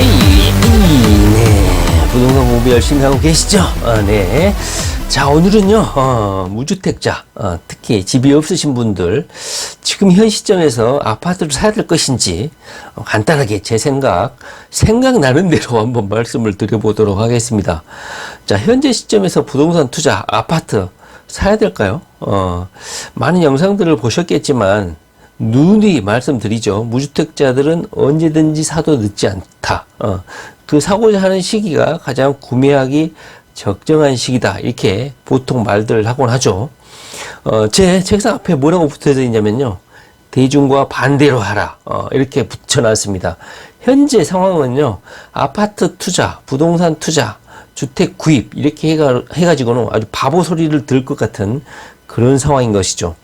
오케이. 네. 부동산 공부 열심히 하고 계시죠? 네. 자, 오늘은요, 무주택자, 특히 집이 없으신 분들, 지금 현 시점에서 아파트를 사야 될 것인지, 간단하게 제 생각나는 대로 한번 말씀을 드려보도록 하겠습니다. 자, 현재 시점에서 부동산 투자, 아파트 사야 될까요? 많은 영상들을 보셨겠지만, 누누이 말씀드리죠. 무주택자들은 언제든지 사도 늦지 않다. 그 사고자 하는 시기가 가장 구매하기 적정한 시기다. 이렇게 보통 말들을 하곤 하죠. 제 책상 앞에 뭐라고 붙어져 있냐면요. 대중과 반대로 하라. 이렇게 붙여놨습니다. 현재 상황은요. 아파트 투자, 부동산 투자, 주택 구입 이렇게 해가지고는 아주 바보 소리를 들을 것 같은 그런 상황인 것이죠.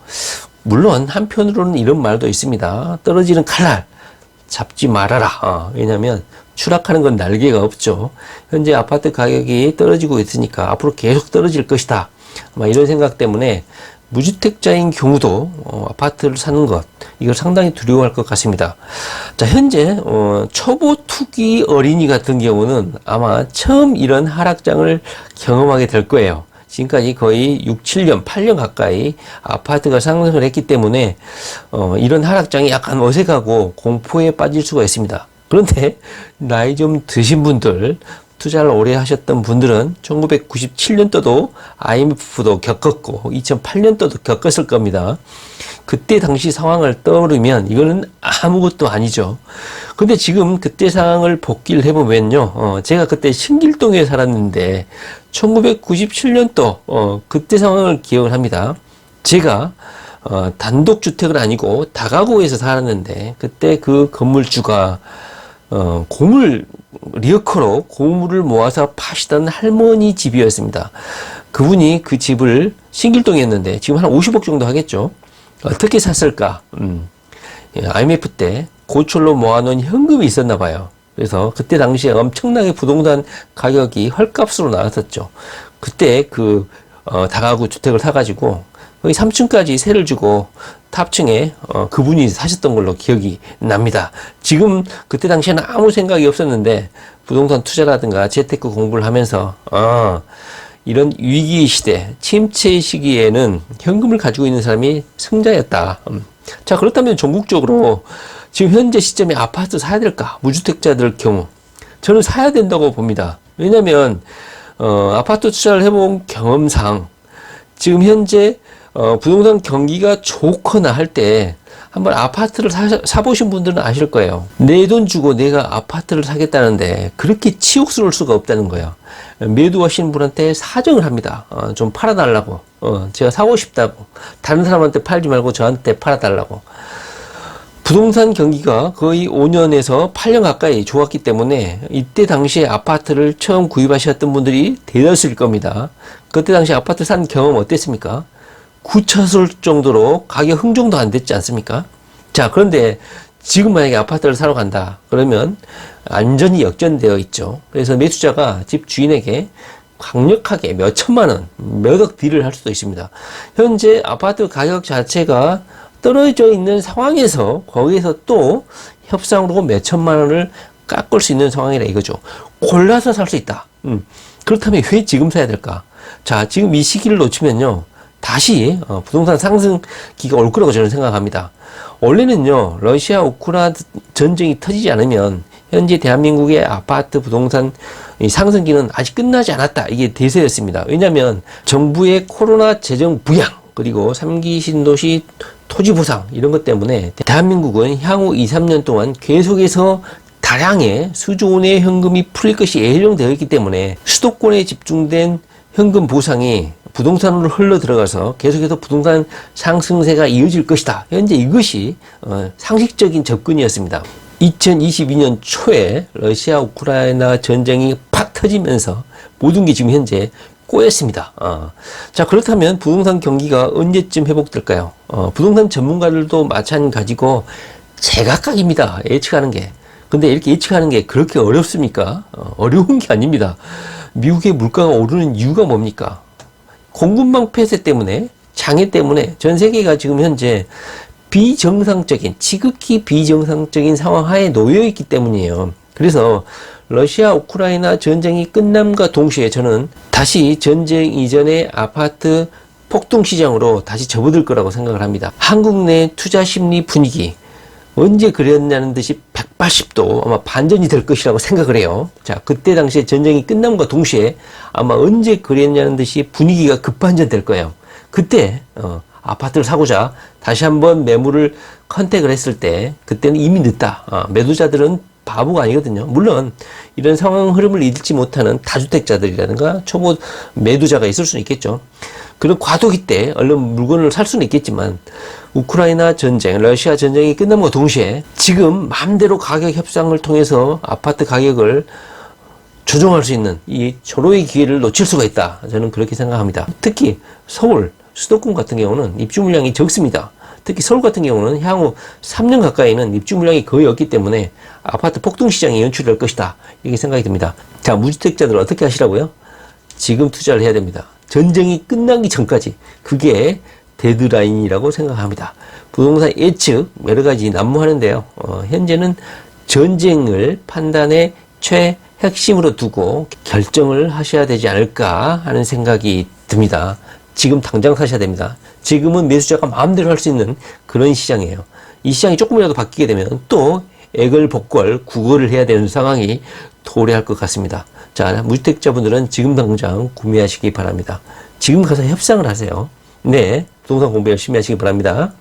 물론 한편으로는 이런 말도 있습니다. 떨어지는 칼날 잡지 말아라. 왜냐하면 추락하는 건 날개가 없죠. 현재 아파트 가격이 떨어지고 있으니까 앞으로 계속 떨어질 것이다. 이런 생각 때문에 무주택자인 경우도 아파트를 사는 것 이걸 상당히 두려워할 것 같습니다. 자, 현재 초보 투기 어린이 같은 경우는 아마 처음 이런 하락장을 경험하게 될 거예요. 지금까지 거의 6, 7년, 8년 가까이 아파트가 상승을 했기 때문에 이런 하락장이 약간 어색하고 공포에 빠질 수가 있습니다. 그런데 나이 좀 드신 분들, 투자를 오래 하셨던 분들은 1997년도도 IMF도 겪었고 2008년도도 겪었을 겁니다. 그때 당시 상황을 떠오르면 이거는 아무것도 아니죠. 근데 지금 그때 상황을 복기를 해보면요. 제가 그때 신길동에 살았는데 1997년도 그때 상황을 기억을 합니다. 제가 단독주택은 아니고 다가구에서 살았는데 그때 그 건물주가 리어커로 고물을 모아서 파시던 할머니 집이었습니다. 그분이 그 집을 신길동이었는데 지금 한 50억 정도 하겠죠. 어떻게 샀을까? IMF 때 고철로 모아놓은 현금이 있었나 봐요. 그래서 그때 당시에 엄청나게 부동산 가격이 헐값으로 나왔었죠. 그때 다가구 주택을 사가지고 거의 3층까지 세를 주고 탑층에 그분이 사셨던 걸로 기억이 납니다. 지금 그때 당시에는 아무 생각이 없었는데 부동산 투자라든가 재테크 공부를 하면서 이런 위기 시대, 침체 시기에는 현금을 가지고 있는 사람이 승자였다. 자, 그렇다면 전국적으로 지금 현재 시점에 아파트 사야 될까? 무주택자들 경우 저는 사야 된다고 봅니다. 왜냐하면 아파트 투자를 해본 경험상 지금 현재 부동산 경기가 좋거나 할 때 한번 아파트를 사보신 분들은 아실 거예요. 내 돈 주고 내가 아파트를 사겠다는데 그렇게 치욕스러울 수가 없다는 거예요. 매도하시는 분한테 사정을 합니다. 좀 팔아달라고. 제가 사고 싶다고. 다른 사람한테 팔지 말고 저한테 팔아달라고. 부동산 경기가 거의 5년에서 8년 가까이 좋았기 때문에 이때 당시에 아파트를 처음 구입하셨던 분들이 대다수일 겁니다. 그때 당시 아파트 산 경험 어땠습니까? 굳혔을 정도로 가격 흥정도 안 됐지 않습니까? 자, 그런데 지금 만약에 아파트를 사러 간다. 그러면 완전히 역전되어 있죠. 그래서 매수자가 집 주인에게 강력하게 몇 천만 원, 몇 억 딜을 할 수도 있습니다. 현재 아파트 가격 자체가 떨어져 있는 상황에서 거기에서 또 협상으로 몇 천만 원을 깎을 수 있는 상황이라 이거죠. 골라서 살 수 있다. 그렇다면 왜 지금 사야 될까? 자, 지금 이 시기를 놓치면요. 다시 부동산 상승기가 올 거라고 저는 생각합니다. 원래는요. 러시아 우크라이나 전쟁이 터지지 않으면 현재 대한민국의 아파트 부동산 상승기는 아직 끝나지 않았다. 이게 대세였습니다. 왜냐하면 정부의 코로나 재정 부양 그리고 3기 신도시 토지 보상 이런 것 때문에 대한민국은 향후 2, 3년 동안 계속해서 다량의 수조 원의 현금이 풀릴 것이 예정되어 있기 때문에 수도권에 집중된 현금 보상이 부동산으로 흘러 들어가서 계속해서 부동산 상승세가 이어질 것이다. 현재 이것이 상식적인 접근이었습니다. 2022년 초에 러시아 우크라이나 전쟁이 팍 터지면서 모든 게 지금 현재 꼬였습니다. 자, 그렇다면 부동산 경기가 언제쯤 회복될까요? 부동산 전문가들도 마찬가지고 제각각입니다. 예측하는 게. 근데 이렇게 예측하는 게 그렇게 어렵습니까? 어려운 게 아닙니다. 미국의 물가가 오르는 이유가 뭡니까? 공급망 폐쇄 때문에, 장애 때문에 전 세계가 지금 현재 지극히 비정상적인 상황 하에 놓여 있기 때문이에요. 그래서 러시아 우크라이나 전쟁이 끝남과 동시에 저는 다시 전쟁 이전의 아파트 폭등 시장으로 다시 접어들 거라고 생각을 합니다. 한국 내 투자 심리 분위기 언제 그랬냐는 듯이 180도 아마 반전이 될 것이라고 생각을 해요. 자, 그때 당시에 전쟁이 끝남과 동시에 아마 언제 그랬냐는 듯이 분위기가 급반전 될 거예요. 그때 아파트를 사고자 다시 한번 매물을 컨택을 했을 때 그때는 이미 늦다. 매도자들은 바보가 아니거든요. 물론 이런 상황 흐름을 읽지 못하는 다주택자들이라든가 초보 매도자가 있을 수는 있겠죠. 그런 과도기 때 얼른 물건을 살 수는 있겠지만 우크라이나 전쟁, 러시아 전쟁이 끝남과 동시에 지금 마음대로 가격 협상을 통해서 아파트 가격을 조정할 수 있는 이 절호의 기회를 놓칠 수가 있다. 저는 그렇게 생각합니다. 특히 서울, 수도권 같은 경우는 입주 물량이 적습니다. 특히 서울 같은 경우는 향후 3년 가까이는 입주 물량이 거의 없기 때문에 아파트 폭등 시장이 연출될 것이다. 이렇게 생각이 듭니다. 자, 무주택자들 어떻게 하시라고요? 지금 투자를 해야 됩니다. 전쟁이 끝나기 전까지 그게 데드라인이라고 생각합니다. 부동산 예측 여러 가지 난무하는데요. 현재는 전쟁을 판단의 최핵심으로 두고 결정을 하셔야 되지 않을까 하는 생각이 듭니다. 지금 당장 사셔야 됩니다. 지금은 매수자가 마음대로 할 수 있는 그런 시장이에요. 이 시장이 조금이라도 바뀌게 되면 또 애걸복걸 구걸을 해야 되는 상황이 도래할 것 같습니다. 자, 무주택자분들은 지금 당장 구매하시기 바랍니다. 지금 가서 협상을 하세요. 네, 부동산 공부 열심히 하시기 바랍니다.